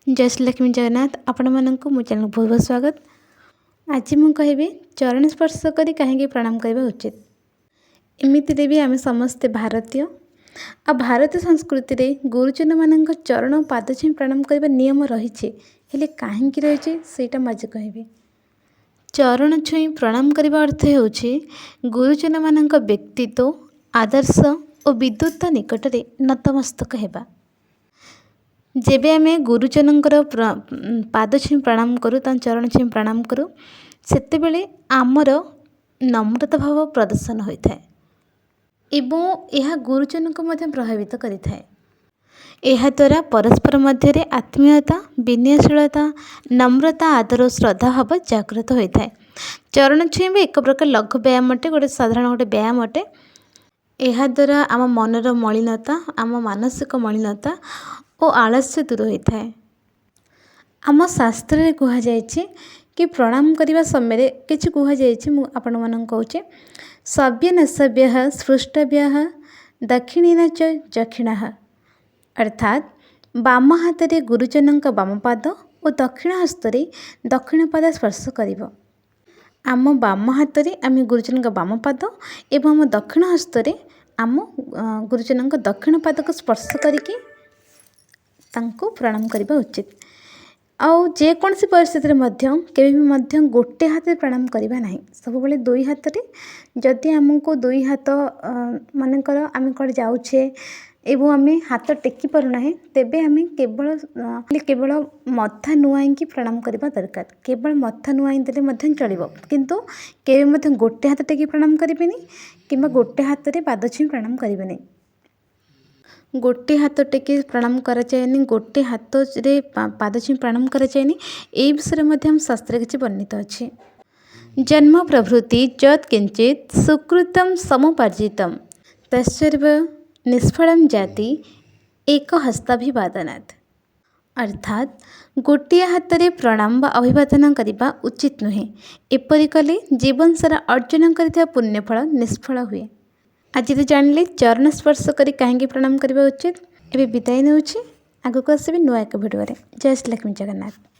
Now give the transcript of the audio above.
जय श्री लक्ष्मी जगन्नाथ आपण मानक मो चैनल बहुत बहुत स्वागत। आज मुझे कहबी चरण स्पर्श करी कहीं प्रणाम करने उचित। एमती भी आम समस्ते भारतीय आ भारतीय संस्कृति रे गुरुजन मान चरण और पाद छुई प्रणाम करने नियम रही है कहीं रही से आज कहबी। चरण छुई प्रणाम करने अर्थ हो गुरुजन मान व्यक्तित्व आदर्श और विद्वत्ता निकट में नतमस्तक हेबा। जेबे आमे गुरुजनकर पाद छुई प्रणाम करूँ चरण छुई प्रणाम करूँ सेते बेले आमर नम्रता भाव प्रदर्शन होता है एवं यह गुरुजन को मध्य प्रभावित करिथाए। यह द्वारा परस्पर मध्य आत्मीयता विनयशीलता नम्रता आदर और श्रद्धा भाव जागृत होता है। चरण छुई भी एक प्रकार लघु व्यायाम अटे गोटे साधारण गोटे व्यायाम अटे। यह द्वारा आम मनर मलिनता आम मानसिक मलिनता और आलस्य दूर होता है। आम शास्त्र में कहुई कि प्रणाम करने समय किसी कहुई आपण मान कहूँ सभ्य न सभ्य स्पृष्टव्य दक्षिणीन च दक्षिण अर्थात बाम हाथ में गुरुजन बाम पाद और दक्षिण हस्त दक्षिण पाद स्पर्श कर। आम बाम हाथ में आम गुरुजन बाम पाद एवं आम दक्षिण हस्त आम गुरुजन दक्षिण पाद को स्पर्श करके प्रणाम करने उचित। आउ जेकोसी परिस्थिति के गोटे हाथ प्रणाम करवा ना सब बेले दुई हाथ जदि आमको दुई हाथ मानकर आम कड़े जाऊे एवं आम हाथ टेकी पारना तेबे आम केवल मथा नुआई प्रणाम करने दरकार। केवल मथा नुआई देले चलो किंतु केवे गोटे हाथ टेकी प्रणाम करें कि गोटे हाथ में पाद छुई प्रणाम करें। गोटे हाथ टेकी प्रणाम कराए गोटे हाथ रे पाद छुई प्रणाम कराए यही विषय में शास्त्र किसी वर्णित अच्छे। जन्म प्रभृति यत् किंचित सुकृतम समुपार्जितम तस्सर्व निष्फलम जाति एक हस्ताभिवादनात्। अर्थात गोटे हाथ में प्रणाम व अभिवादन करने उचित नुहे। एपरि कले जीवन सारा अर्जन कर पुण्यफल निष्फल हुए। आज तो जानिले चरण स्पर्श करी कहीं प्रणाम करने उचित। एवं विदाय नौछि आगक आसबि नुआ एक भिडियो। जय श्री लक्ष्मी जगन्नाथ।